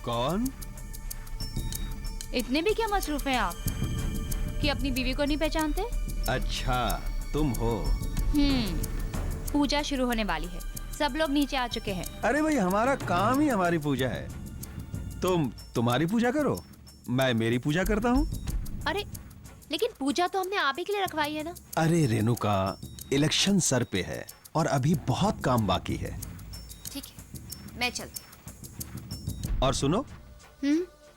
कौन? इतने भी क्या मसरूफ हैं आप कि अपनी बीवी को नहीं पहचानते? अच्छा, तुम हो। पूजा शुरू होने वाली है, सब लोग नीचे आ चुके हैं। अरे भाई, हमारा काम ही हमारी पूजा है। तुम तुम्हारी पूजा करो, मैं मेरी पूजा करता हूँ। अरे लेकिन पूजा तो हमने आप ही के लिए रखवाई है ना। अरे रेणुका, इलेक्शन सर पे है और अभी बहुत काम बाकी है। ठीक है, मैं चलती। और सुनो,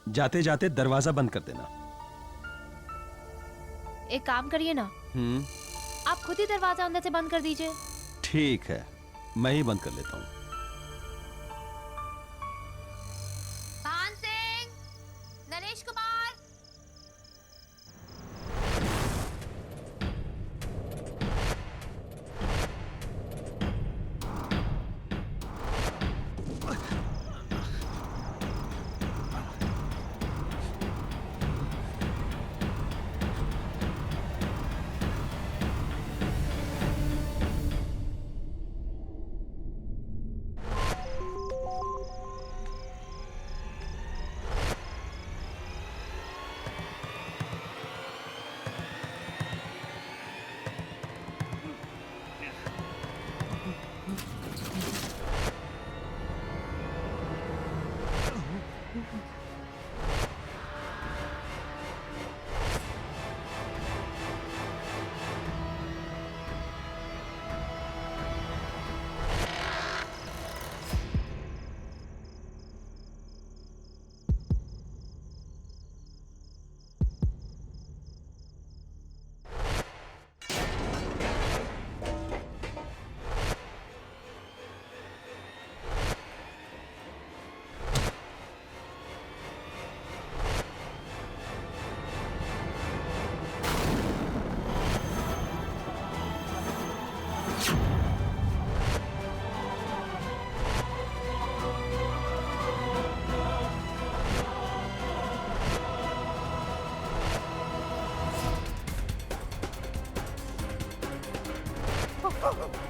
जाते जाते दरवाजा बंद कर देना। एक काम करिए ना, आप खुद ही दरवाजा अंदर से बंद कर दीजिए। ठीक है, मैं ही बंद कर लेता हूँ। भान सिंह, नरेश कुमार।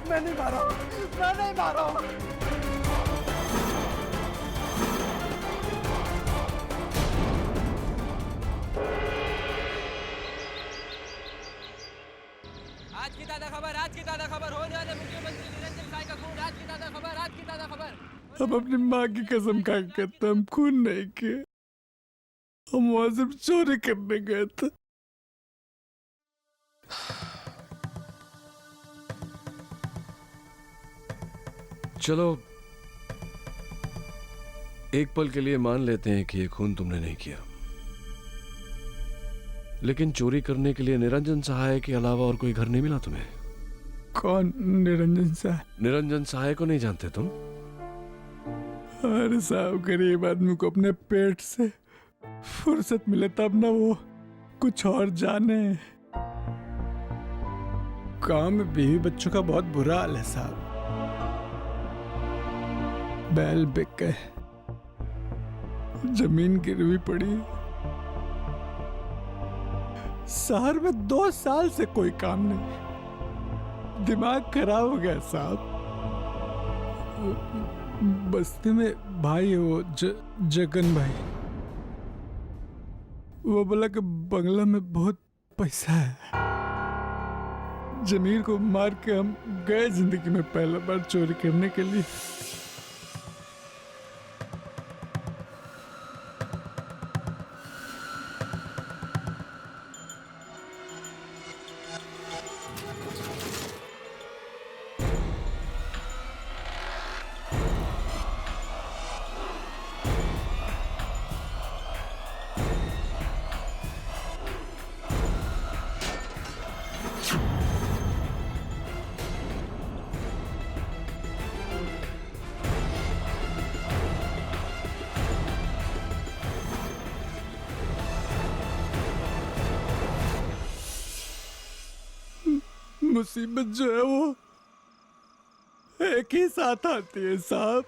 मैं नहीं मारा, मैं नहीं मारा। आज की ताजा खबर, आज की ताजा खबर, होने वाले मुख्यमंत्री निरंजन साय का खून। आज की ताजा खबर, आज की ताजा खबर। हम अपनी माँ की कसम खा के कहते, हम खून नहीं किए, हम वहां सिर्फ चोरी करने गए थे। चलो एक पल के लिए मान लेते हैं कि ये खून तुमने नहीं किया, लेकिन चोरी करने के लिए निरंजन सहाय के अलावा और कोई घर नहीं मिला तुम्हें? कौन निरंजन सहाय? निरंजन सहाय को नहीं जानते तुम? अरे साहब, गरीब आदमी को अपने पेट से फुर्सत मिले तब ना वो कुछ और जाने। गांव में बीवी बच्चों का बहुत बुरा हाल है साहब। बैल बिक गए, जमीन गिरवी पड़ी, शहर में 2 साल से कोई काम नहीं, दिमाग खराब हो गया साहब। बस्ती में भाई है वो जगन भाई, वो बोला कि बंगला में बहुत पैसा है। जमीर को मार के हम गए जिंदगी में पहला बार चोरी करने के लिए। मुसीबत जो है वो एक ही साथ आती है साहब,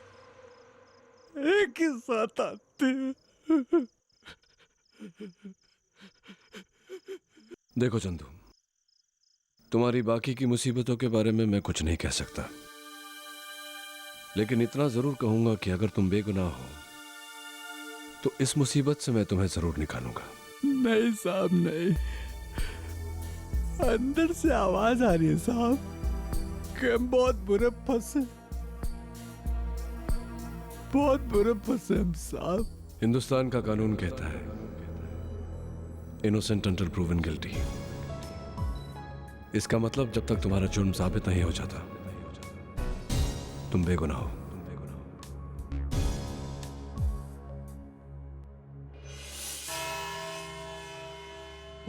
एक ही साथ आती है। देखो चंदू, तुम्हारी बाकी की मुसीबतों के बारे में मैं कुछ नहीं कह सकता, लेकिन इतना जरूर कहूंगा कि अगर तुम बेगुनाह हो तो इस मुसीबत से मैं तुम्हें जरूर निकालूंगा। नहीं साहब नहीं, अंदर से आवाज आ रही है साहब कि हम बहुत बुरे फंसे, बहुत बुरे फंसे हम साहब। हिंदुस्तान का कानून कहता है इनोसेंट अंटिल प्रूवन गिल्टी। इसका मतलब जब तक तुम्हारा जुर्म साबित नहीं हो जाता तुम बेगुनाह हो।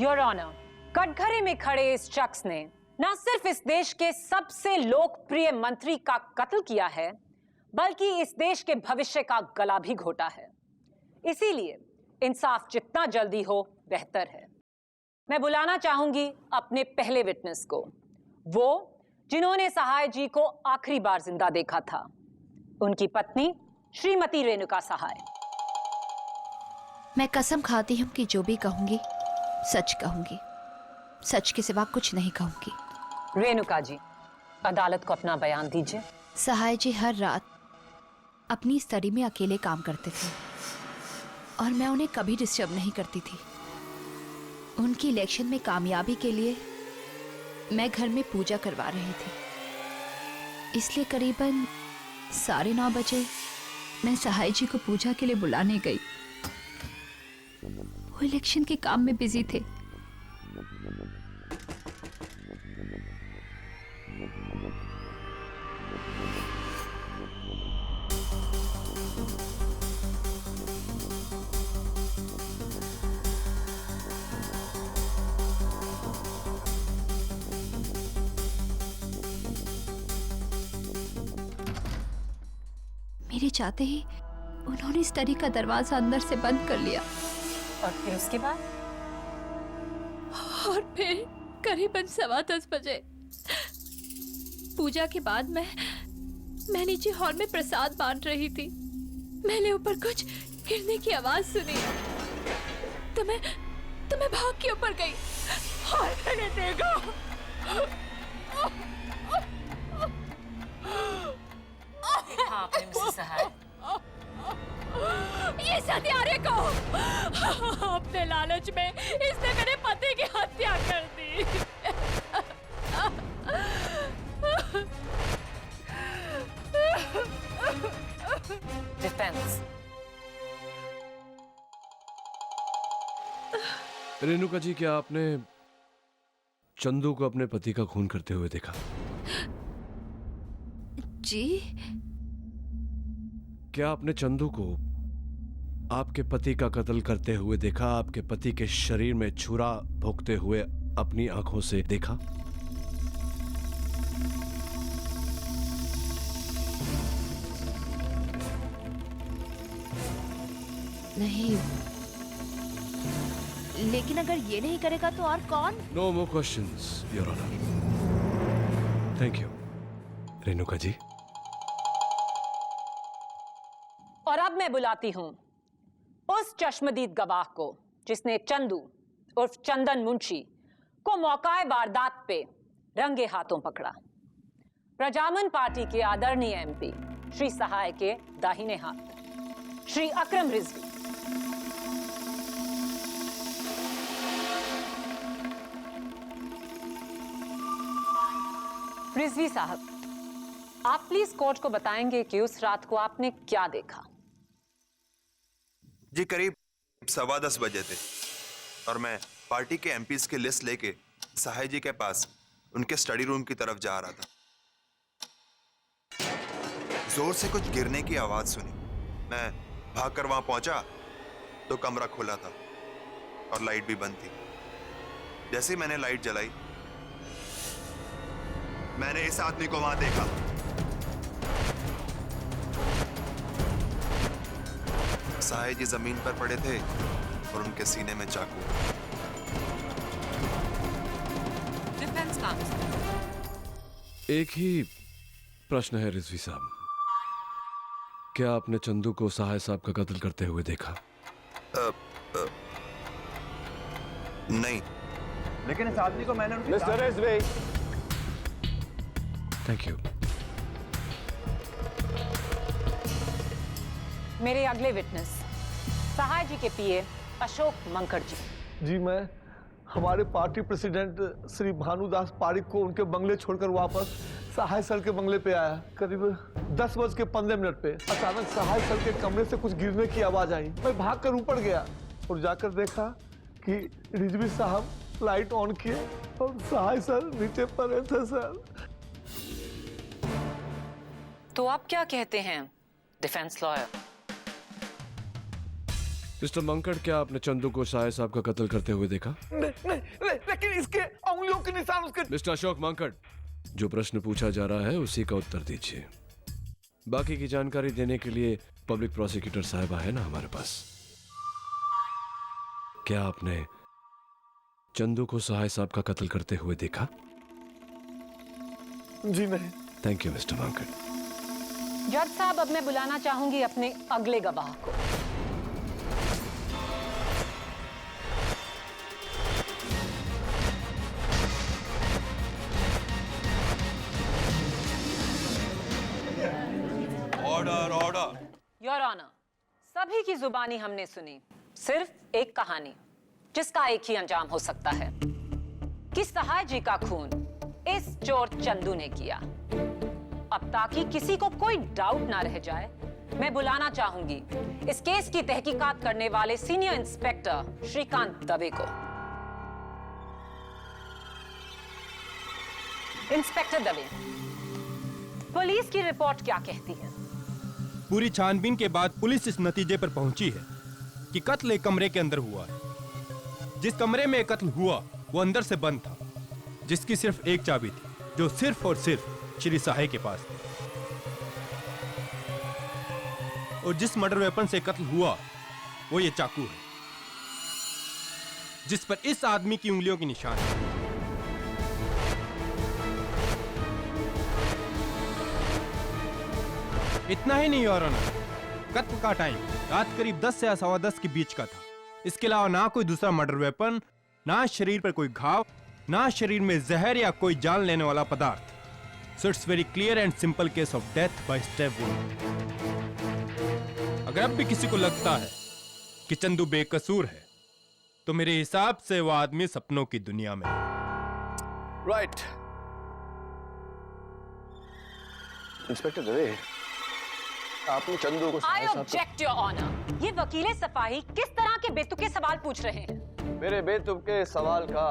योर ऑनर, कटघरे में खड़े इस शख्स ने न सिर्फ इस देश के सबसे लोकप्रिय मंत्री का कत्ल किया है, बल्कि इस देश के भविष्य का गला भी घोटा है। इसीलिए इंसाफ जितना जल्दी हो बेहतर है। मैं बुलाना चाहूंगी अपने पहले विटनेस को, वो जिन्होंने सहाय जी को आखिरी बार जिंदा देखा था, उनकी पत्नी श्रीमती रेणुका सहाय। मैं कसम खाती हूँ कि जो भी कहूंगी सच कहूंगी, सच के सिवा कुछ नहीं कहूंगी। रेणुका जी, अदालत को अपना बयान दीजिए। सहाय जी हर रात अपनी स्टडी में अकेले काम करते थे और मैं उन्हें कभी डिस्टर्ब नहीं करती थी। उनकी इलेक्शन में कामयाबी के लिए मैं घर में पूजा करवा रही थी, इसलिए करीबन 9:30 बजे मैं सहाय जी को पूजा के लिए बुलाने गई। वो इलेक्शन के काम में बिजी थे। मेरे चाहते ही उन्होंने स्टडी का दरवाजा अंदर से बंद कर लिया और फिर उसके बाद? और फिर करीबन 10:15 बजे पूजा के बाद मैं नीचे हॉल में प्रसाद बांट रही थी। मैंने ऊपर कुछ गिरने की आवाज सुनी तो मैं भाग के ऊपर गई और मैंने देखा हाँ, आपने मिसेस सहाय। ये सत्यारे को अपने लालच में इसने मेरे पति की हत्या कर दी। डिफेंस। रेणुका जी, क्या आपने चंदू को अपने पति का खून करते हुए देखा? जी? क्या आपने चंदू को आपके पति का कत्ल करते हुए देखा? आपके पति के शरीर में छुरा भोंकते हुए अपनी आंखों से देखा? नहीं, लेकिन अगर ये नहीं करेगा तो और कौन? No more questions, your honour. Thank you Renuka ji. और अब मैं बुलाती हूं उस चश्मदीद गवाह को जिसने चंदू उर्फ चंदन मुंशी को मौकाए वारदात पे रंगे हाथों पकड़ा। प्रजामन पार्टी के आदरणीय एमपी श्री सहाय के दाहिने हाथ श्री अकरम रिजवी। रिजवी साहब, आप प्लीज कोर्ट को बताएंगे कि उस रात को आपने क्या देखा? जी करीब 10:15 बजे थे और मैं पार्टी के एमपीज की लिस्ट लेके सहाय जी के पास उनके स्टडी रूम की तरफ जा रहा था। जोर से कुछ गिरने की आवाज सुनी। मैं भागकर वहां पहुंचा तो कमरा खुला था और लाइट भी बंद थी। जैसे ही मैंने लाइट जलाई, मैंने इस आदमी को वहां देखा। सहाय जी जमीन पर पड़े थे और उनके सीने में चाकू। Defence council. एक ही प्रश्न है रिजवी साहब, क्या आपने चंदू को सहाय साहब का कत्ल करते हुए देखा? नहीं, लेकिन इस आदमी को मैंने उनकी मिस्टर रिजवी, थैंक यू। मेरे अगले विटनेस सहाय जी के पीए अशोक मंकड़ जी। जी, मैं हमारे पार्टी प्रेसिडेंट श्री भानुदास पारिक को उनके बंगले छोड़कर वापस सहाय सर के बंगले पे आया। करीब 10:15 पे अचानक सहाय सर के कमरे से कुछ गिरने की आवाज आई। मैं भागकर ऊपर गया और जाकर देखा कि रिजवी साहब लाइट ऑन किए और सहाय सर नीचे पड़े थे सर। तो आप क्या कहते हैं डिफेंस लॉयर? मिस्टर मंकड़, क्या आपने चंदू को सहाय साहब का कत्ल करते हुए देखा? नहीं, लेकिन इसके उंगलियों के निशान उसके। मिस्टर अशोक मंकड़, जो प्रश्न पूछा जा रहा है उसी का उत्तर दीजिए। बाकी की जानकारी देने के लिए पब्लिक प्रोसिक्यूटर साहिबा है ना हमारे पास। क्या आपने चंदू को सहाय साहब का कत्ल करते हुए देखा? जी नहीं। Thank you mister Mankad. जज साहब, अब मैं बुलाना चाहूंगी अपने अगले गवाह को। Order order. योर ऑनर, सभी की जुबानी हमने सुनी। सिर्फ एक कहानी जिसका एक ही अंजाम हो सकता है कि सहाय जी का खून इस चोर चंदू ने किया। अब ताकि किसी को कोई डाउट ना रह जाए, मैं बुलाना चाहूंगी इस केस की तहकीकात करने वाले सीनियर इंस्पेक्टर श्रीकांत दवे को। इंस्पेक्टर दवे, पुलिस की रिपोर्ट क्या कहती है? पूरी छानबीन के बाद पुलिस इस नतीजे पर पहुंची है कि कत्ल एक कमरे के अंदर हुआ है। जिस कमरे में कत्ल हुआ वो अंदर से बंद था, जिसकी सिर्फ एक चाबी थी, जो सिर्फ और सिर्फ श्री सहाय के पास थी। और जिस मर्डर वेपन से कत्ल हुआ वो ये चाकू है, जिस पर इस आदमी की उंगलियों के निशान है। इतना ही नहीं और कत्ल का टाइम रात करीब 10 से 10:15 के बीच का था। इसके अलावा ना कोई दूसरा मर्डर वेपन, ना शरीर पर कोई घाव, ना शरीर में जहर या कोई जान लेने वाला पदार्थ। So it's very clear and simple case of death by step wound. अगर अब भी किसी को लगता है कि चंदू बेकसूर है, तो मेरे हिसाब से वो आदमी सपनों की दुनिया में है। राइट। इंस्पेक्टर दवे, आपने चंदू को I object your honor। ये वकीले सफाई किस तरह के बेतुके सवाल पूछ रहे हैं? मेरे बेतुके सवाल का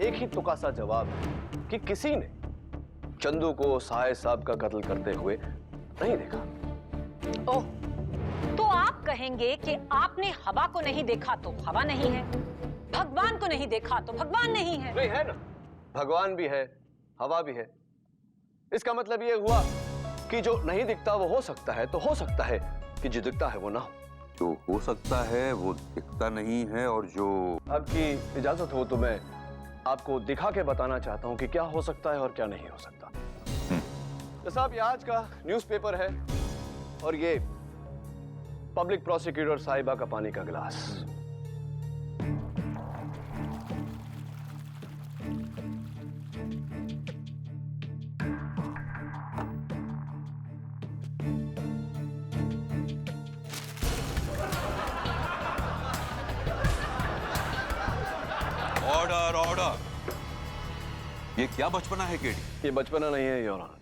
एक ही तुका सा जवाब है कि किसी ने चंदू को सहाय साहब का कत्ल करते हुए नहीं देखा। ओह, तो आप कहेंगे कि आपने हवा को नहीं देखा तो हवा नहीं है, भगवान को नहीं देखा तो भगवान नहीं है। नहीं है ना, भगवान भी है, हवा भी है। इसका मतलब ये हुआ कि जो नहीं दिखता वो हो सकता है, तो हो सकता है कि जो दिखता है वो ना हो। जो हो सकता है वो दिखता नहीं है, और जो आपकी इजाजत हो तो मैं आपको दिखा के बताना चाहता हूं कि क्या हो सकता है और क्या नहीं हो सकता। तो साहब, ये आज का न्यूज़पेपर है और ये पब्लिक प्रोसिक्यूटर साहिबा का पानी का गिलास। Order order. ये क्या बचपना है केडी? ये बचपना नहीं है योर ऑनर।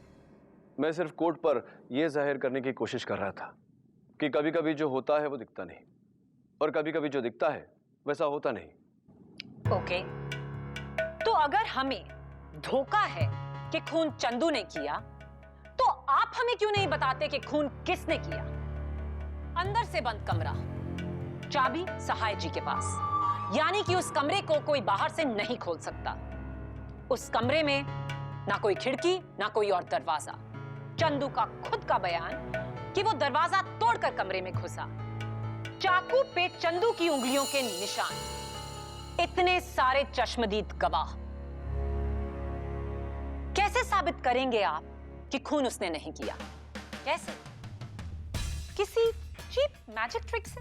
मैं सिर्फ कोर्ट पर यह जाहिर करने की कोशिश कर रहा था कि कभी कभी जो होता है वो दिखता नहीं, और कभी कभी जो दिखता है वैसा होता नहीं। ओके, तो अगर हमें धोखा है कि खून चंदू ने किया, तो आप हमें क्यों नहीं बताते कि खून किसने किया? अंदर से बंद कमरा, चाबी सहाय जी के पास, यानी कि उस कमरे को कोई बाहर से नहीं खोल सकता। उस कमरे में ना कोई खिड़की, ना कोई और दरवाजा। चंदू का खुद का बयान कि वो दरवाजा तोड़कर कमरे में घुसा। चाकू पे चंदू की उंगलियों के निशान। इतने सारे चश्मदीद गवाह। कैसे साबित करेंगे आप कि खून उसने नहीं किया? कैसे? किसी चीप मैजिक ट्रिक से?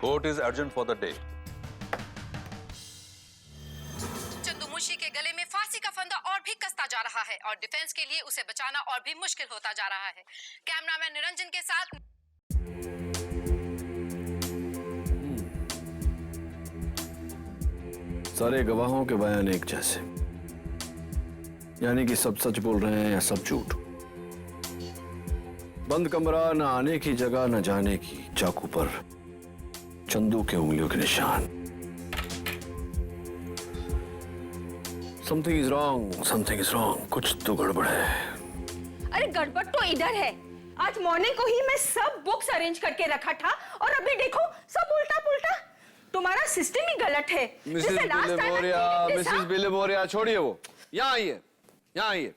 Court is urgent for the day. Chandu Munshi के गले में फांसी का फंदा और भी कसता जा रहा है और डिफेंस के लिए उसे बचाना और भी मुश्किल होता जा रहा है। कैमरामैन निरंजन के साथ सारे गवाहों के बयान एक जैसे, यानी कि सब सच बोल रहे हैं या सब झूठ। बंद कमरा, न आने की जगह न जाने की, चाकू पर चंदू के उंगलियों के निशान। Something is wrong, something is wrong, कुछ तो गड़बड़ है। अरे गड़बड़ तो इधर है। आज मॉर्निंग को ही मैं सब बुक्स अरेंज करके रखा था और अभी देखो सब उल्टा पुल्टा। तुम्हारा सिस्टम ही गलत है। मिसेस बिले मोरिया, छोड़िए वो। यहाँ आइए, यहाँ आइए।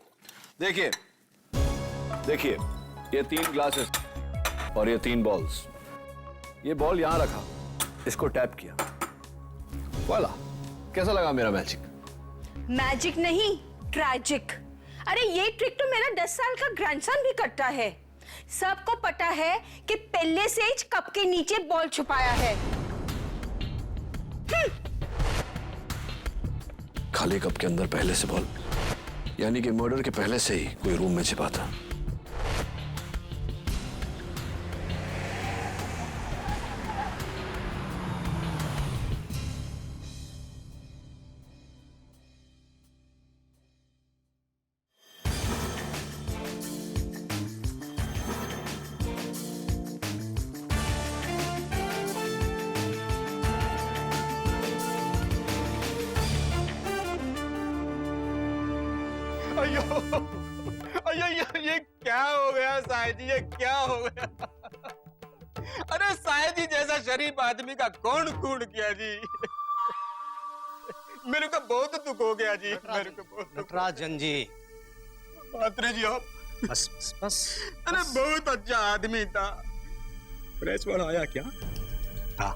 देखिए, देखिए, ये 3 ग्लासेस और ये 3 बॉल्स। ये बॉल यहाँ रखा, इसको टैप किया, वाला। कैसा लगा मेरा मैजिक? मैजिक नहीं, ट्रैजिक। अरे ये ट्रिक तो मेरा 10 साल का ग्रैंडसन भी करता है। सबको पता है कि पहले से ही कप के नीचे बॉल छुपाया है। खाली कप के अंदर पहले से बॉल, यानी कि मर्डर के पहले से ही कोई रूम में छिपा था। अयो, अयो, ये क्या हो गया साहिद जी, ये क्या हो गया? अरे साहिद जी जैसा शरीफ आदमी का कौन खून किया जी? मेरे को बहुत दुख हो गया जी, मेरे को बहुत। नटराजन जी, मात्रे जी आप बस बस बस। अरे बहुत अच्छा आदमी था। प्रेस वाला आया क्या? हाँ।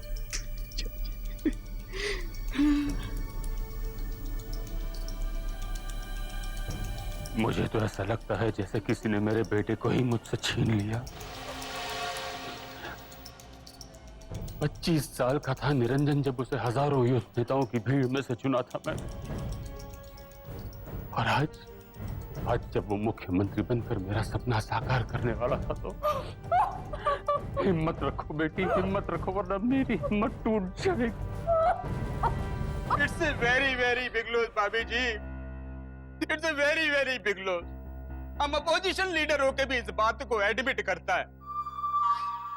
मुझे तो ऐसा लगता है जैसे किसी ने मेरे बेटे को ही मुझसे छीन लिया। 25 साल का था निरंजन जब उसे हजारों युद्ध नेताओं की भीड़ में से चुना था मैंने, और आज जब वो मुख्यमंत्री बनकर मेरा सपना साकार करने वाला था तो हिम्मत रखो बेटी, हिम्मत रखो वरना मेरी हिम्मत टूट जाएगी। It's a very very big loss bhabhi ji, it's a very very big loss. हम अपोजिशन लीडर होके भी इस बात को एडमिट करता है।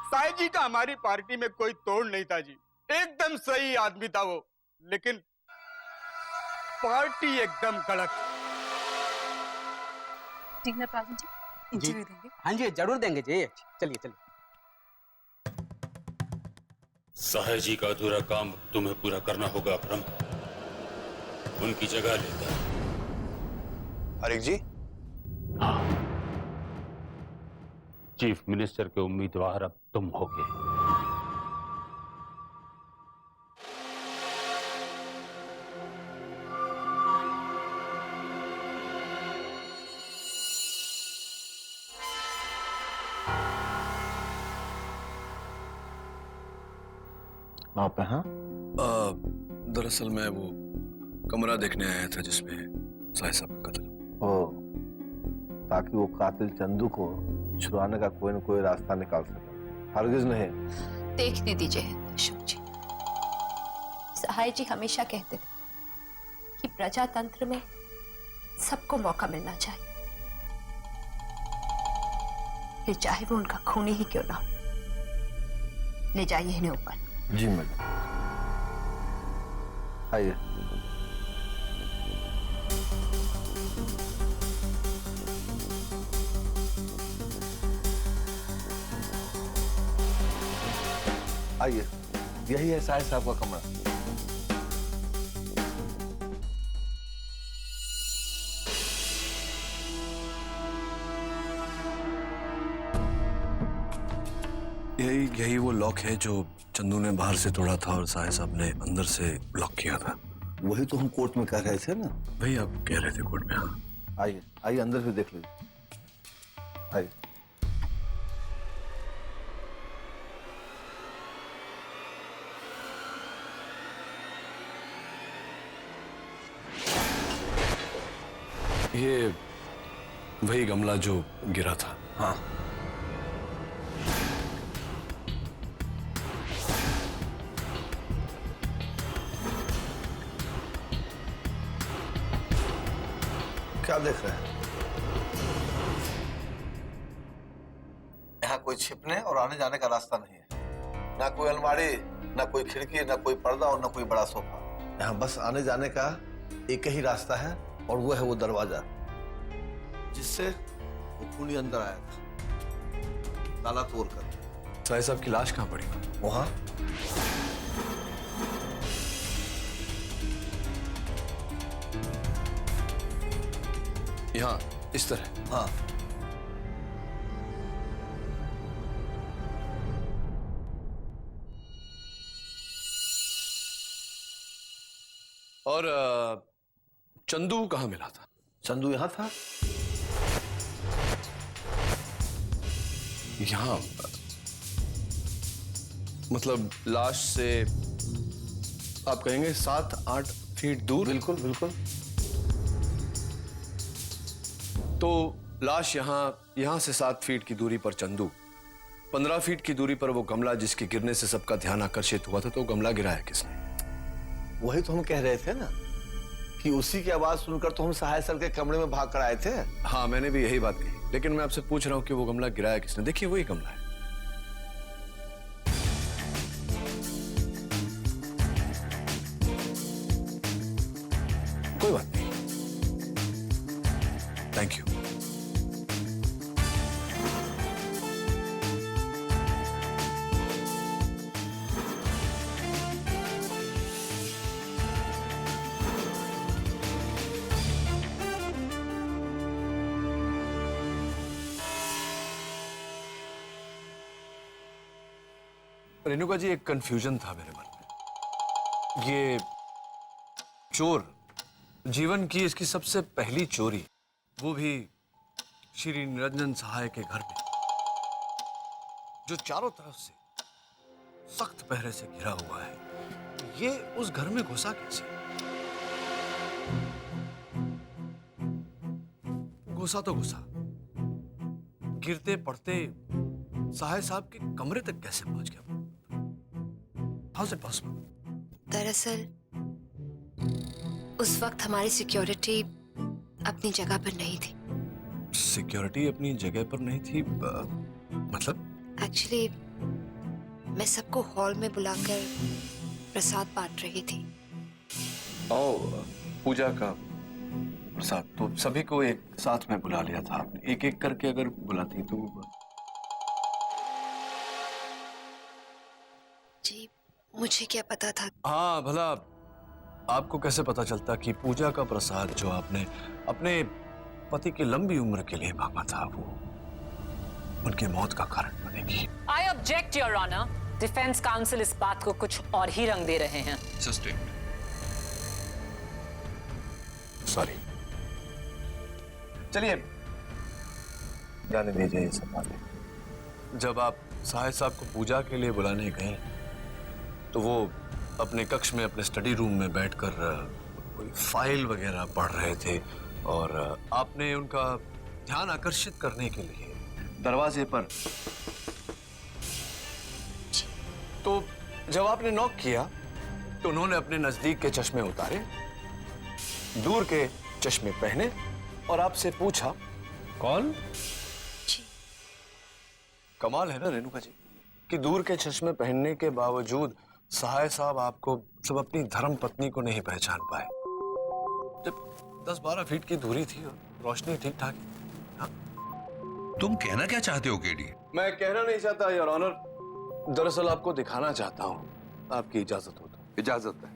साई जी का हमारी पार्टी में कोई तोड़ नहीं था जी, एकदम सही आदमी था वो, लेकिन पार्टी एकदम गलत। नटराजन जी, इंटरव्यू देंगे? हाँ जी जरूर देंगे जी, चलिए चलिए। साहिब जी का अधूरा काम तुम्हें पूरा करना होगा अकरम, उनकी जगह लेकर। आरिफ जी? हाँ, चीफ मिनिस्टर के उम्मीदवार अब तुम होगे। आप हैं? दरअसल मैं वो कमरा देखने आया था जिसमें साहिब साहब का कत्ल। ताकि वो कातिल चंदू को छुड़ाने का कोई न कोई रास्ता निकाल सके। हरगिज नहीं। देखने दीजिए अशोक जी, सहाय जी हमेशा कहते थे कि प्रजातंत्र में सबको मौका मिलना चाहिए, फिर चाहे वो उनका खूनी ही क्यों ना हो। ले जाइए इन्हें ऊपर। जी मैडम, आइए। आइए, यही है साहिब साहब का कमरा। यही वो लॉक है जो चंदू ने बाहर से तोड़ा था और साहिब साहब ने अंदर से लॉक किया था। वही तो हम कोर्ट में कह रहे थे ना। वही आप कह रहे थे कोर्ट में। हाँ आइए आइए, अंदर भी देख लीजिए। आइए। ये वही गमला जो गिरा था। हाँ। क्या देख रहे हैं? यहाँ कोई छिपने और आने जाने का रास्ता नहीं है। ना कोई अलमारी, ना कोई खिड़की, ना कोई पर्दा और ना कोई बड़ा सोफा। यहाँ बस आने जाने का एक ही रास्ता है और वो है वो दरवाजा जिससे वो खूनी अंदर आया था, ताला तोड़कर। साहिब साहब की लाश कहाँ पड़ी? वहां। यहाँ इस तरह? हाँ। और चंदू कहाँ मिला था? चंदू यहाँ था। यहाँ मतलब लाश से आप कहेंगे 7-8 फीट दूर? बिल्कुल बिल्कुल। तो लाश यहाँ से 7 फीट की दूरी पर चंदू, 15 फीट की दूरी पर वो गमला जिसके गिरने से सबका ध्यान आकर्षित हुआ था। तो गमला गिराया किसने? वही तो हम कह रहे थे ना कि उसी की आवाज सुनकर तो हम सहाय सर के कमरे में भाग कर आए थे। हाँ, मैंने भी यही बात कही, लेकिन मैं आपसे पूछ रहा हूँ कि वो गमला गिराया किसने? देखिए वही गमला है। कोई बात नहीं, थैंक यू। रेणुका जी, एक कंफ्यूजन था मेरे मन में। ये चोर जीवन की इसकी सबसे पहली चोरी, वो भी श्री निरंजन सहाय के घर में, जो चारों तरफ से सख्त पहरे से घिरा हुआ है, ये उस घर में घुसा कैसे? घुसा तो घुसा, गिरते पड़ते सहाय साहब के कमरे तक कैसे पहुंच गया? How is it possible? दरअसल उस वक्त हमारी सिक्योरिटी अपनी जगह पर नहीं थी। सिक्योरिटी अपनी जगह पर नहीं थी? मतलब? एक्चुअली मैं सबको हॉल में बुलाकर प्रसाद बांट रही थी। पूजा का प्रसाद तो सभी को एक साथ में बुला लिया था आपने। एक एक करके अगर बुलाती तो। जी, मुझे क्या पता था। हाँ, भला आपको कैसे पता चलता कि पूजा का प्रसाद जो आपने अपने पति की लंबी उम्र के लिए मांगा था, वो उनकी मौत का कारण बनेगी? I object your honour. Defence counsel इस बात को कुछ और ही रंग दे रहे हैं। सॉरी, चलिए जाने दीजिए ये सब बातें। जब आप सहाय साहब को पूजा के लिए बुलाने गए तो वो अपने कक्ष में, अपने स्टडी रूम में बैठकर कोई फाइल वगैरह पढ़ रहे थे और आपने उनका ध्यान आकर्षित करने के लिए दरवाजे पर, तो जब आपने नॉक किया तो उन्होंने अपने नजदीक के चश्मे उतारे, दूर के चश्मे पहने और आपसे पूछा कौन? कमाल है ना रेणुका जी कि दूर के चश्मे पहनने के बावजूद सहाय साहब आपको सब अपनी धर्म पत्नी को नहीं पहचान पाए, जब 10-12 फीट की दूरी थी और रोशनी ठीक ठाक। हाँ? तुम कहना क्या चाहते हो केडी? मैं कहना नहीं चाहता योर ऑनर, दरअसल आपको दिखाना चाहता हूं। आपकी इजाजत हो तो? इजाजत है।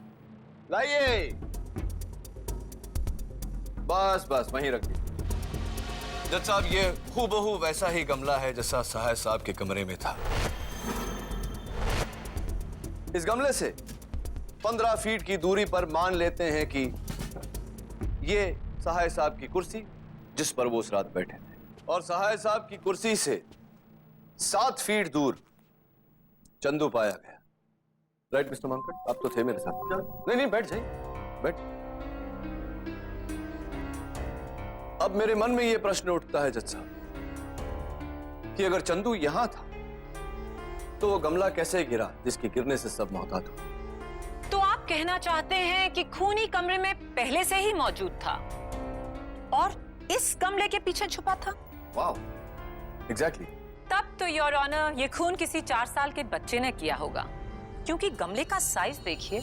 लाइए, बस बस वहीं रख दीजिए। जज साहब, ये हूबहू वैसा ही गमला है जैसा सहाय साहब के कमरे में था। इस गमले से 15 फीट की दूरी पर मान लेते हैं कि ये सहाय साहब की कुर्सी जिस पर वो उस रात बैठे थे, और सहाय साहब की कुर्सी से 7 फीट दूर चंदू पाया गया। राइट मिस्टर मांकड़, आप तो थे मेरे साथ। नहीं नहीं, बैठ जाइए, बैठ। अब मेरे मन में यह प्रश्न उठता है जज साहब कि अगर चंदू यहां था तो वो गमला कैसे गिरा जिसके गिरने से सब मोहतात हो? तो आप कहना चाहते हैं कि खूनी कमरे में पहले से ही मौजूद था और इस गमले के पीछे छुपा था? Wow, exactly. तब तो योर ऑनर ये खून किसी 4 साल के बच्चे ने किया होगा, क्योंकि गमले का साइज देखिए।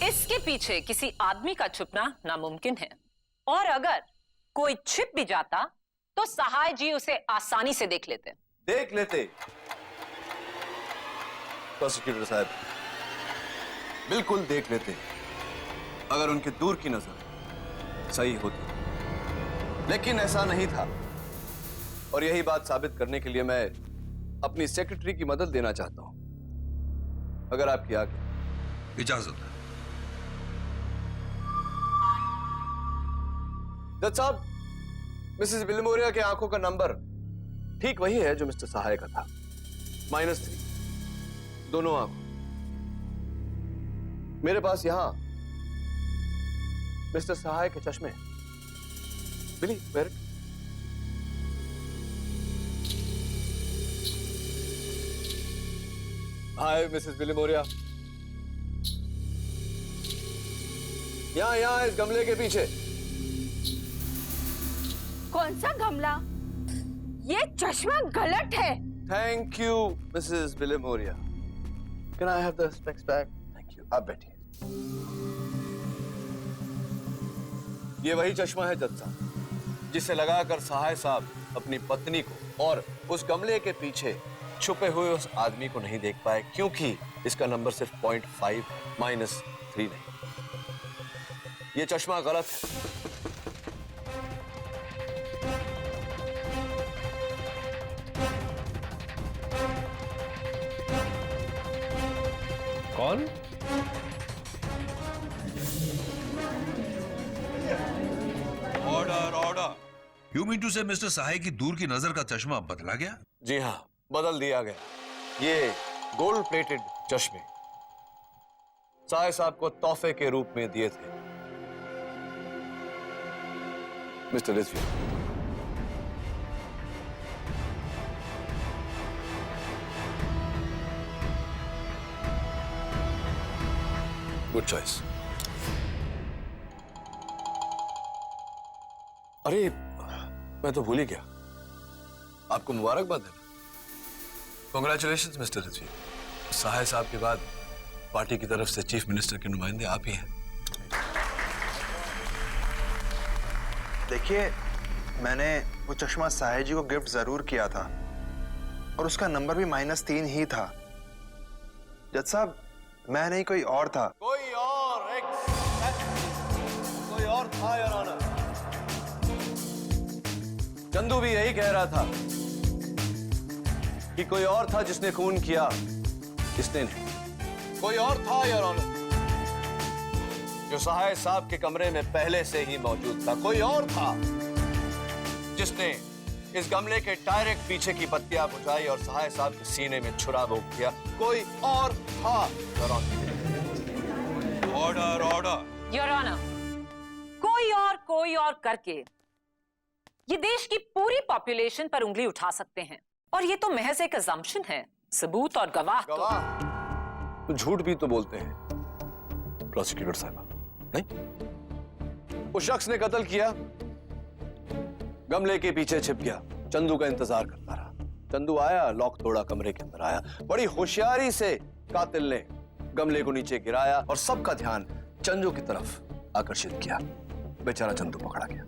इसके पीछे किसी आदमी का छुपना नामुमकिन है, और अगर कोई छिप भी जाता तो सहाय जी उसे आसानी से देख लेते। प्रोसिक्यूटर साहब, बिल्कुल देख लेते अगर उनकी दूर की नजर सही होती, लेकिन ऐसा नहीं था। और यही बात साबित करने के लिए मैं अपनी सेक्रेटरी की मदद लेना चाहता हूं, अगर आपकी आज्ञा। इजाजत है। जज साहब, मिसेस विलिमोरिया के आंखों का नंबर ठीक वही है जो मिस्टर सहाय का था, -3, दोनों आंखों। मेरे पास यहां मिस्टर सहाय के चश्मे। बिली, वेयर? हाय मिसेस विलिमोरिया, यहां इस गमले के पीछे। कौन सा गमला? ये चश्मा गलत है। Thank you Mrs Vilimoria. Can I have the specs back? Thank you. आप बैठिए। ये वही चश्मा है जज साहब जिसे लगाकर सहाय साहब अपनी पत्नी को और उस गमले के पीछे छुपे हुए उस आदमी को नहीं देख पाए, क्योंकि इसका नंबर सिर्फ 0.5 -3 नहीं। ये चश्मा गलत है। कौन? Order order. You mean to say mister Sahay की दूर की नजर का चश्मा बदला गया? जी हाँ, बदल दिया गया। ये गोल्ड प्लेटेड चश्मे सहाय साहब को तोहफे के रूप में दिए थे मिस्टर रिजवी। Good choice. अरे, मैं तो भूल ही गया, आपको मुबारकबाद देना। Congratulations mister Rizvi. सहाय साहब के बाद पार्टी की तरफ से चीफ मिनिस्टर के नुमाइंदे आप ही हैं। देखिए, मैंने वो चश्मा साहिर जी को गिफ्ट जरूर किया था और उसका नंबर भी -3 ही था। जज साहब, मैं नहीं, कोई और था। कोई और था योर ऑनर। चंदू भी यही कह रहा था कि कोई और था जिसने खून किया, इसने नहीं। कोई और था योर ऑनर जो सहाय साहब के कमरे में पहले से ही मौजूद था। कोई और था जिसने इस गमले के डायरेक्ट पीछे की बत्तियां बुझाई और सहाय साहब के सीने में छुरा भोंक दिया। कोई और था your honour. Order order. Your honour, कोई और करके ये देश की पूरी पॉपुलेशन पर उंगली उठा सकते हैं, और ये तो महज एक अजम्पशन है। सबूत और गवाह तो झूठ भी तो बोलते हैं प्रोसिक्यूटर साहब, नहीं? उस शख्स ने कत्ल किया, गमले के पीछे छिप गया, चंदू का इंतजार करता रहा। चंदू आया, लॉक तोड़ा, कमरे के अंदर आया। बड़ी होशियारी से कातिल ने गमले को नीचे गिराया और सबका ध्यान चंदू की तरफ आकर्षित किया। बेचारा चंदू पकड़ा गया।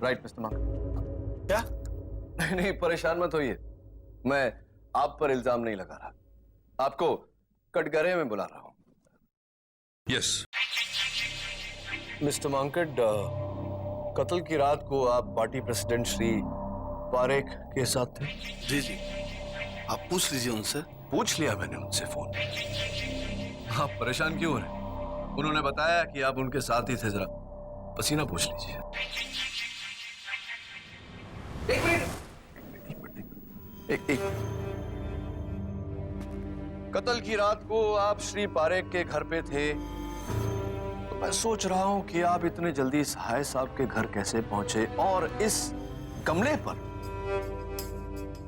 Right mister mark? क्या? नहीं, परेशान मत होइए, मैं आप पर इल्जाम नहीं लगा रहा, आपको कटघरे में बुला रहा हूं। यस मिस्टर मांकड, कत्ल की रात को आप पार्टी प्रेसिडेंट श्री पारेख के साथ थे? जी जी, आप पूछ लीजिए उनसे। पूछ लिया मैंने उनसे फोन। आप परेशान क्यों हो रहे? उन्होंने बताया कि आप उनके साथ ही थे। जरा पसीना पूछ लीजिए। एक मिनट। कत्ल की रात को आप श्री पारेख के घर पे थे, तो मैं सोच रहा हूं कि आप इतने जल्दी सहाय साहब के घर कैसे पहुंचे और इस कमरे पर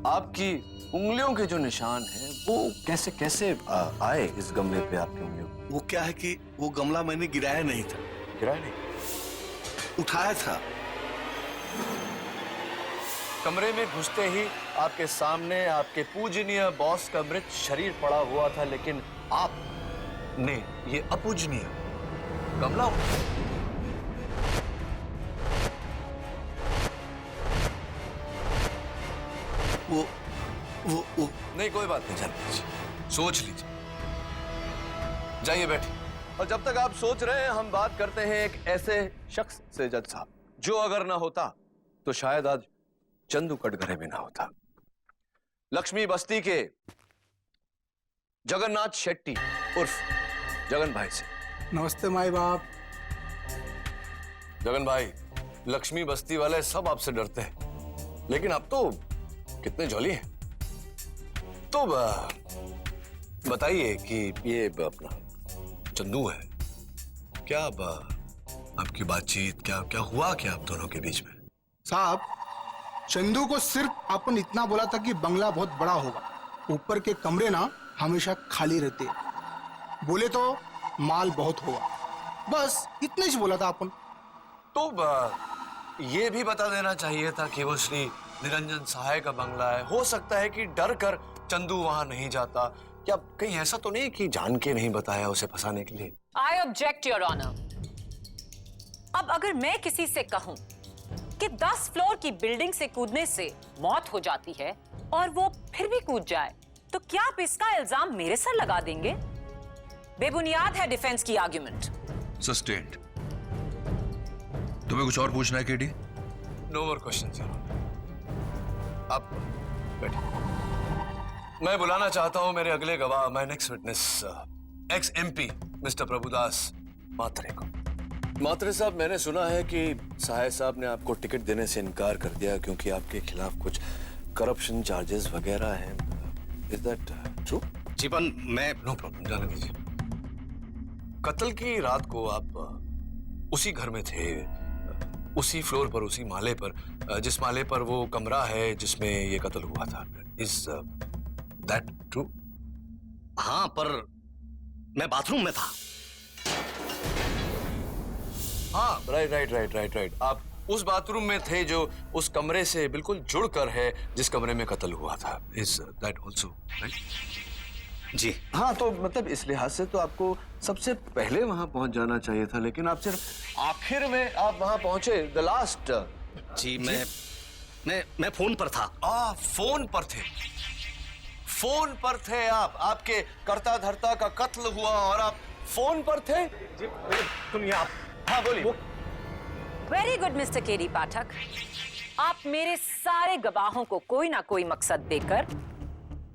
आपकी उंगलियों के जो निशान हैं वो कैसे कैसे आए इस गमले पे आपकी उंगलियों? वो क्या है कि वो गमला मैंने गिराया नहीं था। गिराया नहीं? उठाया था। कमरे में घुसते ही आपके सामने आपके पूजनीय बॉस का मृत शरीर पड़ा हुआ था, लेकिन आपने ये अपूजनीय गमला उठाया। वो नहीं, कोई बात नहीं, जाने दीजिए, सोच लीजिए, जाइए बैठिए। और जब तक आप सोच रहे हैं हम बात करते हैं एक ऐसे शख्स से जज साहब जो अगर ना होता तो शायद आज चंदू कटघरे में ना होता। लक्ष्मी बस्ती के जगन्नाथ शेट्टी उर्फ जगन भाई से। नमस्ते माई बाप। जगन भाई, लक्ष्मी बस्ती वाले सब आपसे डरते हैं, लेकिन अब तो कितने जॉली हैं। तो बताइए कि ये अपना चंदू है, क्या आपकी बातचीत क्या क्या हुआ क्या आप दोनों के बीच में? साहब, चंदू को सिर्फ अपन इतना बोला था कि बंगला बहुत बड़ा होगा, ऊपर के कमरे ना हमेशा खाली रहते, बोले तो माल बहुत होगा, बस इतना ही बोला था अपन। तो ये भी बता देना चाहिए था कि वो श्री निरंजन सहाय का बंगला है। हो सकता है कि डर कर चंदू वहां नहीं जाता, या कहीं ऐसा तो नहीं कि जान के नहीं बताया उसे फंसाने के लिए? I object your honour. अब अगर मैं किसी से कहूं कि 10 फ्लोर की बिल्डिंग से कूदने से मौत हो जाती है और वो फिर भी कूद जाए, तो क्या आप इसका इल्जाम मेरे सर लगा देंगे? बेबुनियाद है डिफेंस की आर्ग्यूमेंट। सस्टेन्ड। तुम्हें कुछ और पूछना है केडी? No more questions. आप बैठिए। मैं बुलाना चाहता हूं मेरे अगले गवाह, my next witness, ex MP mister Prabhudas Mhatre को। मात्रे साहब, मैंने सुना है कि सहाय साहब ने आपको टिकट देने से इनकार कर दिया क्योंकि आपके खिलाफ कुछ करप्शन चार्जेस वगैरह हैं। Is that true? जीवन, मैं नो प्रॉब्लम, जाने दीजिए। कत्ल की रात को आप उसी घर में थे, उसी फ्लोर पर, उसी माले पर, जिस माले पर वो कमरा है जिसमें ये कत्ल हुआ था। Is that true? हाँ, पर मैं बाथरूम में था। हाँ, राइट। आप उस बाथरूम में थे जो उस कमरे से बिल्कुल जुड़कर है जिस कमरे में कत्ल हुआ था। Is that also right? जी हाँ, तो मतलब इस लिहाज से तो आपको सबसे पहले वहां पहुंच जाना चाहिए था, लेकिन आप सिर्फ आखिर में आप वहां पहुंचे, द लास्ट। जी, मैं फोन पर था। फोन पर थे? फोन पर थे आप? आपके कर्ता धर्ता का कत्ल हुआ और आप फोन पर थे? जी, सुनिए आप। हाँ, बोलिए। वेरी गुड मिस्टर केडी पाठक, आप मेरे सारे गवाहों को कोई ना कोई मकसद देकर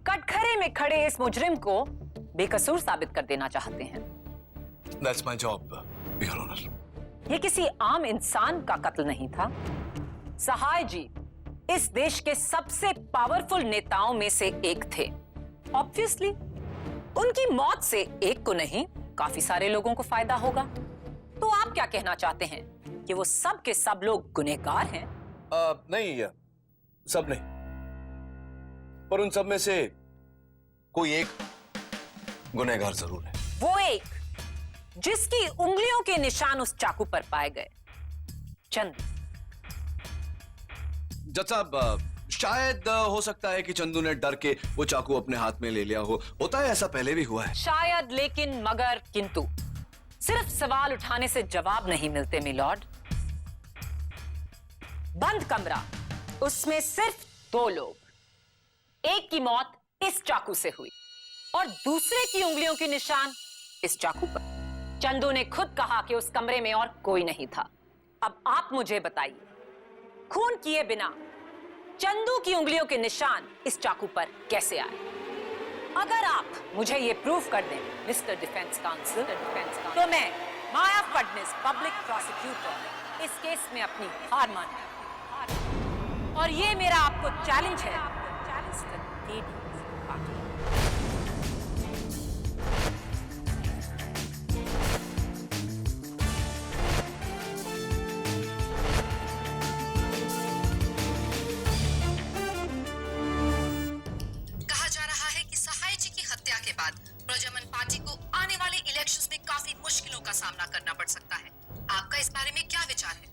कटघरे में खड़े इस मुजरिम को बेकसूर साबित कर देना चाहते हैं। That's my job, Your Honor. ये किसी आम इंसान का कत्ल नहीं था। सहाय जी इस देश के सबसे पावरफुल नेताओं में से एक थे। ऑब्वियसली उनकी मौत से एक को नहीं, काफी सारे लोगों को फायदा होगा। तो आप क्या कहना चाहते हैं कि वो सब के सब लोग गुनहगार हैं? नहीं, सब नहीं, पर उन सब में से कोई एक गुनहगार जरूर है। वो एक जिसकी उंगलियों के निशान उस चाकू पर पाए गए, चंदू। जज साहब, शायद हो सकता है कि चंदू ने डर के वो चाकू अपने हाथ में ले लिया हो। होता है, ऐसा पहले भी हुआ है। शायद, लेकिन, मगर, किंतु सिर्फ सवाल उठाने से जवाब नहीं मिलते मिलॉर्ड। बंद कमरा, उसमें सिर्फ 2 लोग, एक की मौत इस चाकू से हुई और दूसरे की उंगलियों के निशान इस चाकू पर। चंदू ने खुद कहा कि उस कमरे में और कोई नहीं था। अब आप मुझे बताइए, खून किए बिना चंदू की उंगलियों के निशान इस चाकू पर कैसे आए? अगर आप मुझे ये प्रूफ कर दें मिस्टर डिफेंस काउंसिल, तो मैं माया फडणवीस, पब्लिक प्रोसिक्यूटर, इस केस में अपनी हार मानूंगा। और ये मेरा आपको चैलेंज है, मिस्टर केडी पाठक। इलेक्शंस में काफी मुश्किलों का सामना करना पड़ सकता है। आपका इस बारे में क्या विचार है?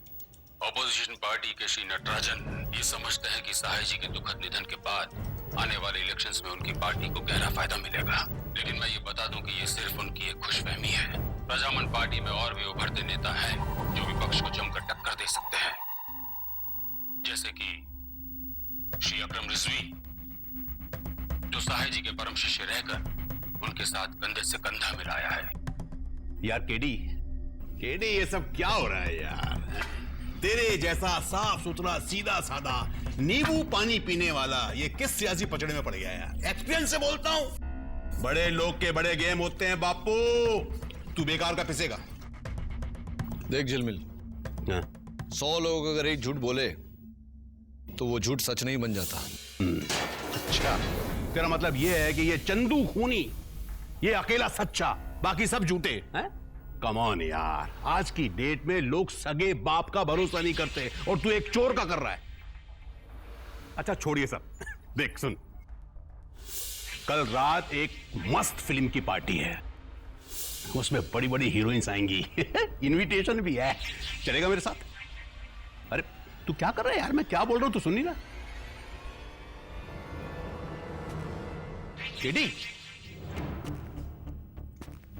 ऑपोजिशन पार्टी के श्री नटराजन ये समझते हैं कि सहाय जी के दुखद निधन के बाद आने वाले इलेक्शंस में उनकी पार्टी को गहरा फायदा मिलेगा। लेकिन मैं ये बता दूं कि ये सिर्फ उनकी एक खुशफहमी है। प्रजामन पार्टी में और भी उभरते नेता हैं जो विपक्ष को जमकर टक्कर दे सकते हैं, जैसे कि श्री अकरम रिजवी, जो सहाय जी के परम शिष्य रहकर उनके साथ कंधे से कंधा मिलाया है। यार केडी ये सब क्या हो रहा है यार? तेरे जैसा साफ सुथरा सीधा साधा नींबू पानी पीने वाला ये किस सियासी पचड़े में पड़ गया यार? एक्सपीरियंस से बोलता हूं, बड़े लोग के बड़े गेम होते हैं बापू। तू बेकार का पिसेगा। देख झिलमिल, 100 लोग अगर एक झूठ बोले तो वो झूठ सच नहीं बन जाता। अच्छा, तेरा मतलब ये है कि ये चंदू खूनी, ये अकेला सच्चा, बाकी सब झूठे हैं? कम ऑन यार, आज की डेट में लोग सगे बाप का भरोसा नहीं करते और तू एक चोर का कर रहा है। अच्छा छोड़िए सब, देख सुन, कल रात एक मस्त फिल्म की पार्टी है, उसमें बड़ी बड़ी हीरोइंस आएंगी। इनविटेशन भी है, चलेगा मेरे साथ? अरे तू क्या कर रहा है यार? मैं क्या बोल रहा हूं तू सुन नहीं रहा? केडी,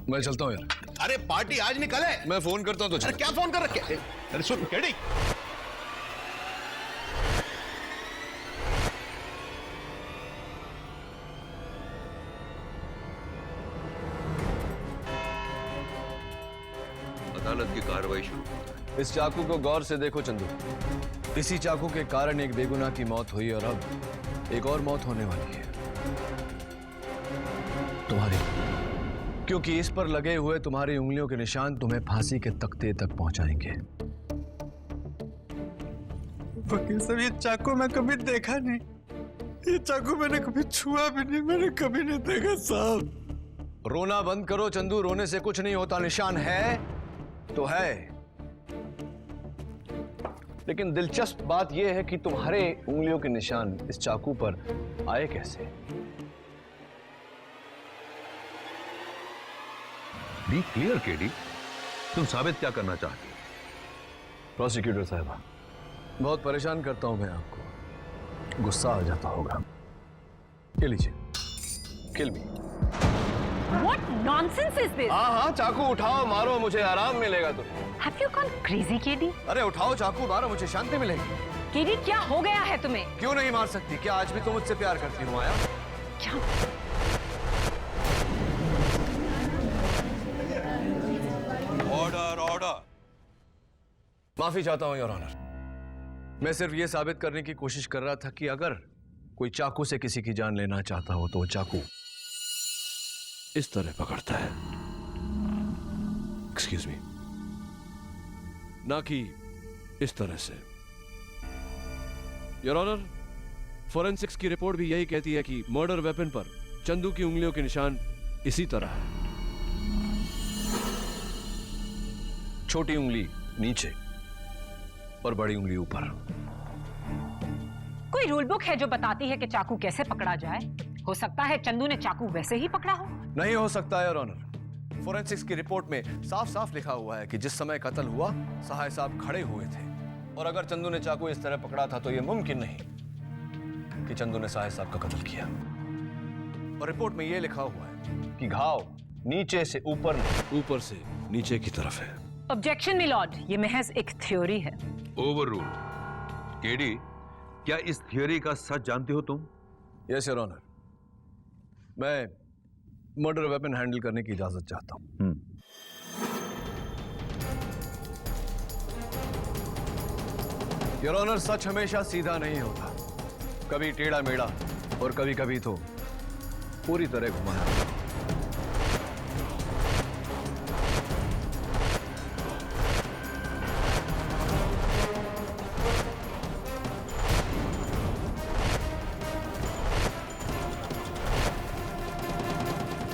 मैं चलता हूं यार। अरे पार्टी आज नहीं कल है। मैं फोन करता हूं तो अरे क्या फोन कर रखे? अरे सुन केडी, अदालत की कार्रवाई शुरू। इस चाकू को गौर से देखो चंदू। इसी चाकू के कारण एक बेगुनाह की मौत हुई और अब एक और मौत होने वाली है तुम्हारी, क्योंकि इस पर लगे हुए तुम्हारी उंगलियों के निशान तुम्हें फांसी के तख्ते तक पहुंचाएंगे। वकील साहब, ये चाकू मैं कभी देखा नहीं, ये चाकू मैंने कभी छुआ भी नहीं, मैंने कभी नहीं देखा साहब। रोना बंद करो चंदू, रोने से कुछ नहीं होता। निशान है तो है, लेकिन दिलचस्प बात यह है कि तुम्हारे उंगलियों के निशान इस चाकू पर आए कैसे? बी क्लियर केडी, तुम साबित क्या करना चाहती हो? प्रोसिक्यूटर साहबा, बहुत परेशान करता हूं मैं आपको, गुस्सा आ जाता होगा। ये लीजिए, किल मी। What nonsense is this? हाँ, चाकू उठाओ, मारो, मुझे आराम मिलेगा। तो Have you gone crazy, KD? अरे उठाओ चाकू, मारो, मुझे शांति मिलेगी। केडी, क्या हो गया है तुम्हें? क्यों नहीं मार सकती? क्या आज भी तुम मुझसे प्यार करती हो माया? क्या? Order order. माफी चाहता हूं योर ऑनर, मैं सिर्फ यह साबित करने की कोशिश कर रहा था कि अगर कोई चाकू से किसी की जान लेना चाहता हो तो वो चाकू इस तरह पकड़ता है, एक्सक्यूज मी, ना कि इस तरह से। योर ऑनर, फोरेंसिक्स की रिपोर्ट भी यही कहती है कि मर्डर वेपन पर चंदू की उंगलियों के निशान इसी तरह है। छोटी उंगली नीचे और बड़ी उंगली ऊपर। कोई रूल बुक है जो बताती है कि चाकू कैसे पकड़ा जाए? हो सकता है चंदू ने चाकू वैसे ही पकड़ा हो। नहीं हो सकता है योर ऑनर, फोरेंसिक्स की रिपोर्ट में साफ साफ लिखा हुआ है कि जिस समय कत्ल हुआ सहाय साहब खड़े हुए थे, और अगर चंदू ने चाकू इस तरह पकड़ा था तो यह मुमकिन नहीं कि चंदू ने सहाय साहब का कत्ल किया। और रिपोर्ट में यह लिखा हुआ है कि घाव नीचे से ऊपर नहीं, ऊपर से नीचे की तरफ है। ऑब्जेक्शन मिलॉर्ड, ये महज एक थ्योरी है। ओवररूल। केडी, क्या इस थियोरी का सच जानती हो तुम? यस योर ऑनर, मैं मर्डर वेपन हैंडल करने की इजाजत चाहता हूं। योर ऑनर, सच हमेशा सीधा नहीं होता, कभी टेढ़ा मेढ़ा और कभी कभी तो पूरी तरह घुमाया।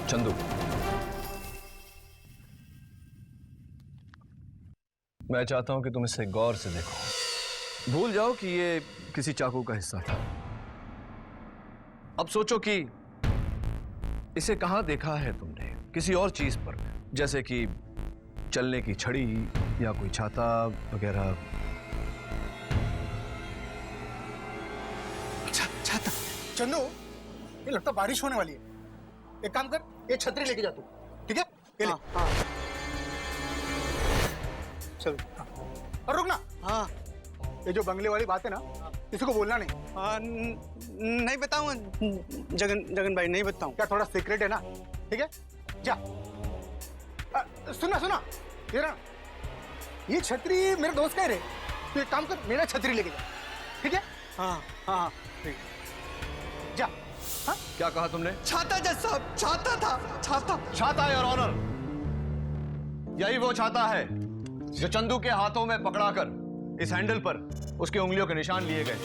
चंदू, मैं चाहता हूं कि तुम इसे गौर से देखो। भूल जाओ कि ये किसी चाकू का हिस्सा था। अब सोचो कि इसे कहां देखा है तुमने, किसी और चीज पर, जैसे कि चलने की छड़ी या कोई छाता वगैरह। छाता? चंदू, ये लगता बारिश होने वाली है। एक काम कर, ये छतरी लेके जा तू, ठीक है? ये ले। चल। और रुक ना। हाँ। ये जो बंगले वाली बात है ना, किसी को बोलना नहीं। नहीं बताऊंगा जगन भाई, नहीं बताऊं। क्या थोड़ा सीक्रेट है ना? ठीक है, जा। सुना ये ना, ये छतरी मेरे दोस्त का है रे। तो एक काम कर, मेरा छतरी लेके जा, ठीक है? हाँ ठीक। जा। हाँ? क्या कहा तुमने? छाता जज साहब, छाता था, छाता योर ऑनर। यही वो छाता है जो चंदू के हाथों में पकड़ाकर इस हैंडल पर उसके उंगलियों के निशान लिए गए।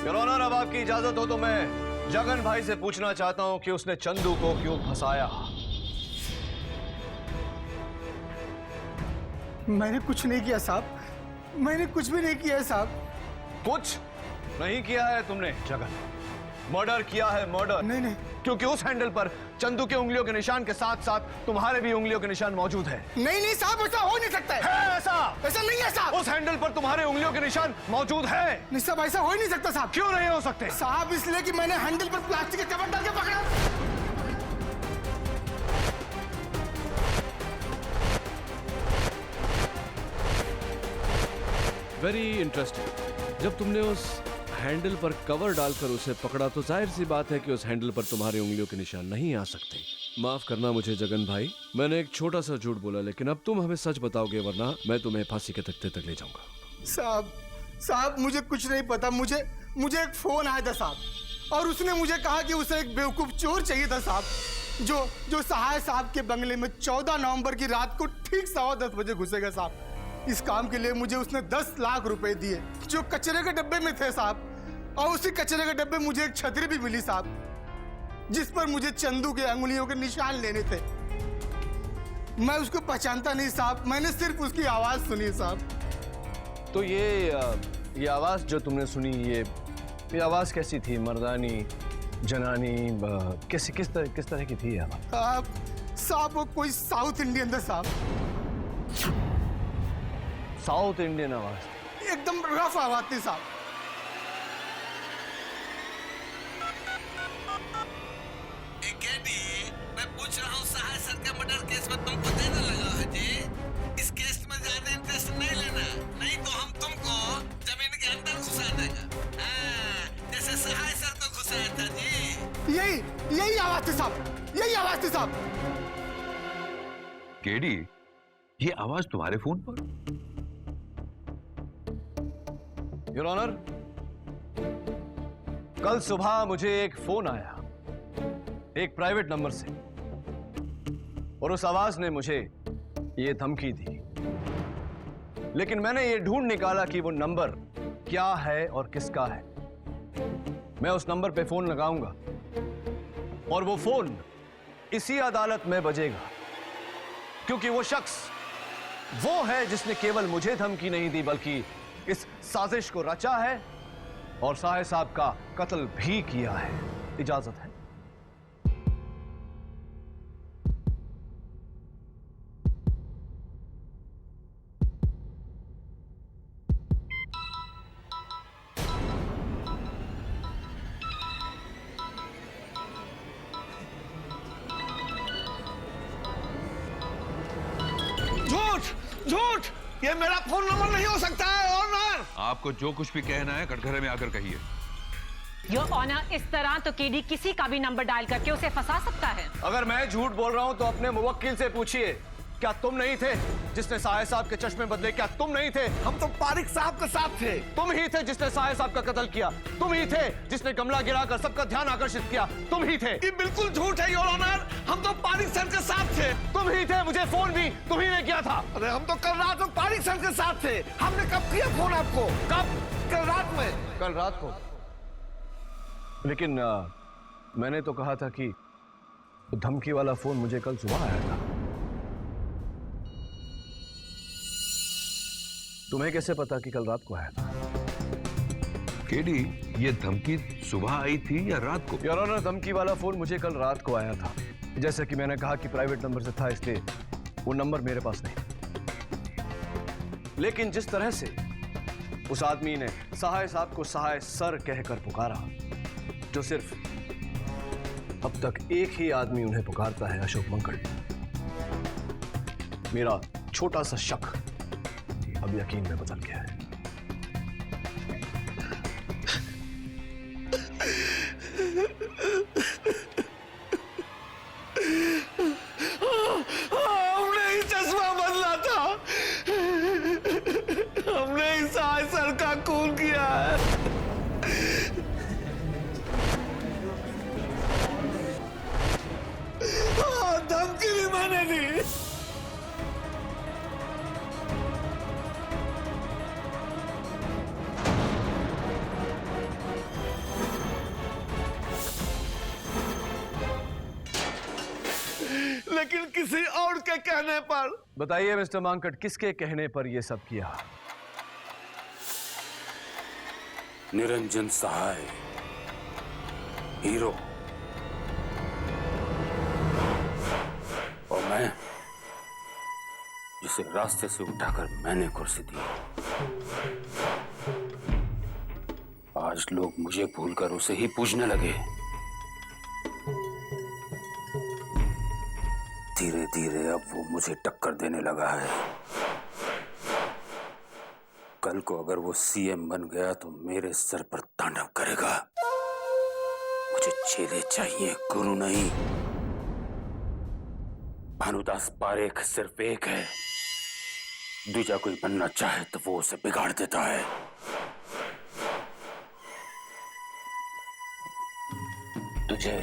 योर ऑनर, अब आपकी इजाजत हो तो मैं जगन भाई से पूछना चाहता हूं कि उसने चंदू को क्यों फंसाया। मैंने कुछ नहीं किया साहब, मैंने कुछ भी नहीं किया साहब। कुछ नहीं किया है तुमने जगन, मर्डर किया है, मर्डर। नहीं, क्योंकि उस हैंडल पर चंदू के उंगलियों के निशान के साथ साथ तुम्हारे भी उंगलियों के निशान मौजूद है। नहीं साहब, ऐसा हो नहीं सकता है। ऐसा नहीं है साहब। उस हैंडल पर तुम्हारे उंगलियों के निशान मौजूद है। नहीं साहब, ऐसा हो ही नहीं सकता साहब। क्यों नहीं हो सकते साहब? इसलिए कि मैंने हैंडल पर प्लास्टिक के कवर डाल के पकड़ा। Very interesting. जब तुमने उस हैंडल पर कवर डालकर उसे पकड़ा तो जाहिर सी बात है कि उस हैंडल पर तुम्हारे उंगलियों के निशान नहीं आ सकते। माफ करना मुझे जगन भाई, मैंने एक छोटा सा झूठ बोला, लेकिन अब तुम हमें सच बताओगे वरना मैं तुम्हें फांसी के तख्ते तक ले जाऊंगा। साहब मुझे कुछ नहीं पता। मुझे एक फोन आया था साहब, और उसने मुझे कहा कि उसे एक बेवकूफ चोर चाहिए था साहब, जो सहाय साहब के बंगले में 14 नवंबर की रात को ठीक 10:15 बजे घुसेगा साहब। इस काम के लिए मुझे उसने 10 लाख रुपए दिए, जो कचरे के डब्बे में थे साहब। और उसी कचरे के डब्बे मुझे एक छतरी भी मिली साहब, जिस पर मुझे चंदू के अंगुलियों के निशान लेने थे। मैं उसको पहचानता नहीं साहब, मैंने सिर्फ उसकी आवाज सुनी साहब। तो ये आवाज जो तुमने सुनी, ये आवाज कैसी थी? मर्दानी, जनानी, किस तरह की थी ये आवाज? साहब वो कोई साउथ इंडियन था साहब। साउथ इंडियन आवाज? एकदम रफ आवाज थी साहब। मैं पूछ रहा हूँ, सहाय सर के मर्डर केस में तुमको देने लगा है जी। इस केस में ज्यादा इंटरेस्ट नहीं लेना, नहीं तो हम तुमको जमीन के अंदर घुसा देगा, जैसे सहाय सर को घुसाया था जी। यही आवाज थी साहब, यही आवाज थी साहब। केडी, ये आवाज तुम्हारे फोन पर? योर ऑनर, कल सुबह मुझे एक फोन आया एक प्राइवेट नंबर से, और उस आवाज ने मुझे ये धमकी दी। लेकिन मैंने ये ढूंढ निकाला कि वो नंबर क्या है और किसका है। मैं उस नंबर पे फोन लगाऊंगा और वो फोन इसी अदालत में बजेगा, क्योंकि वो शख्स वो है जिसने केवल मुझे धमकी नहीं दी बल्कि इस साजिश को रचा है और सहाय साहब का कत्ल भी किया है। इजाजत है? झूठ! ये मेरा फोन नंबर नहीं हो सकता है ऑनर। आपको जो कुछ भी कहना है कटघरे में आकर कहिए। योर ऑनर, इस तरह तो केडी किसी का भी नंबर डायल करके उसे फंसा सकता है। अगर मैं झूठ बोल रहा हूं तो अपने मुवक्किल से पूछिए, क्या तुम नहीं थे जिसने सहाय साहब के चश्मे बदले? क्या तुम नहीं थे? हम तो पारिक साहब के साथ थे। तुम ही थे जिसने सहाय साहब का कत्ल किया। तुम ही थे जिसने गमला गिराकर सबका ध्यान आकर्षित किया। तुम ही थे। ये बिल्कुल झूठ है योर ऑनर, हम तो पारिक सर के साथ थे। तुम ही थे। मुझे फोन भी तुम ही ने किया था। अरे हम तो कल रात में पारिक सर के साथ थे। हमने कब किया फोन आपको? कब? कल रात में। कल रात को? लेकिन मैंने तो कहा था कि धमकी वाला फोन मुझे कल सुबह आया था। तुम्हें कैसे पता कि कल रात को आया था? केडी, ये धमकी सुबह आई थी या रात को? योर ऑनर, धमकी वाला फोन मुझे कल रात को आया था। जैसा कि मैंने कहा कि प्राइवेट नंबर से था, इसलिए वो नंबर मेरे पास नहीं। लेकिन जिस तरह से उस आदमी ने सहाय साहब को सहाय सर कहकर पुकारा, जो सिर्फ अब तक एक ही आदमी उन्हें पुकारता है, अशोक मंकड़, मेरा छोटा सा शक अब यकीन में बदल गया है। हमने ही चश्मा बदला था, हमने ही सहाय सर का खून किया है। धमकी भी मैंने दी। लेकिन किसी और के कहने पर। बताइए मिस्टर मांकड़, किसके कहने पर यह सब किया? निरंजन सहाय, हीरो, और मैं, जिसे रास्ते से उठाकर मैंने कुर्सी दी। आज लोग मुझे भूलकर उसे ही पूजने लगे। धीरे धीरे अब वो मुझे टक्कर देने लगा है। कल को अगर वो सीएम बन गया तो मेरे सर पर तांडव करेगा। मुझे चेले चाहिए, गुरु नहीं। भानुदास पारेख सिर्फ एक है, दूजा कोई बनना चाहे तो वो उसे बिगाड़ देता है। तुझे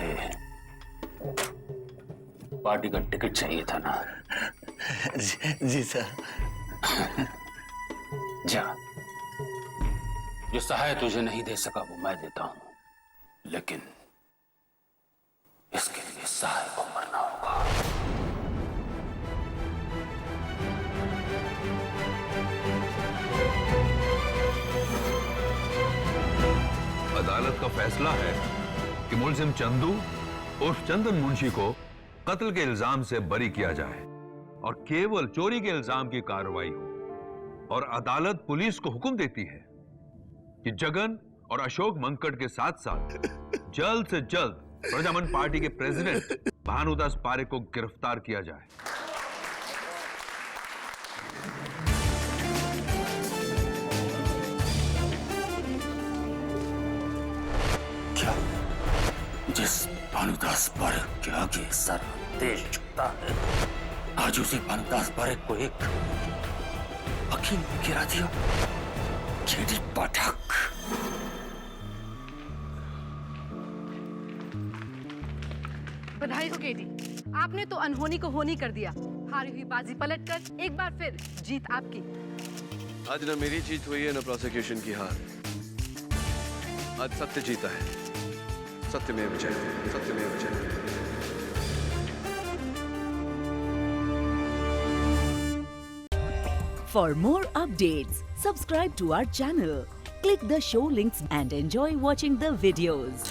पार्टी का टिकट चाहिए था ना? जी सर। जा, जो सहाय तुझे नहीं दे सका वो मैं देता हूं, लेकिन इसके लिए सहाय को मरना होगा। अदालत का फैसला है कि मुलजिम चंदू उर्फ चंदन मुंशी को कत्ल के इल्जाम से बरी किया जाए और केवल चोरी के इल्जाम की कार्रवाई हो। और अदालत पुलिस को हुक्म देती है कि जगन और अशोक मंकड़ के साथ साथ जल्द से जल्द प्रजामन पार्टी के प्रेसिडेंट भानुदास पारेख को गिरफ्तार किया जाए। क्या जिस भानुदास पारेख के आगे सारा देश झुकता है, आज उसी भानुदास पारेख को एक वकील ने गिरा दिया? केडी पाठक। बधाई हो केडी, आपने तो अनहोनी को होनी कर दिया। हारी हुई बाजी पलटकर एक बार फिर जीत आपकी। आज न मेरी जीत हुई है न प्रोसिक्यूशन की हार। आज सत्य जीता है। सत्यमेव जयते, सत्यमेव जयते। For more updates, subscribe to our channel, click the show links and enjoy watching the videos.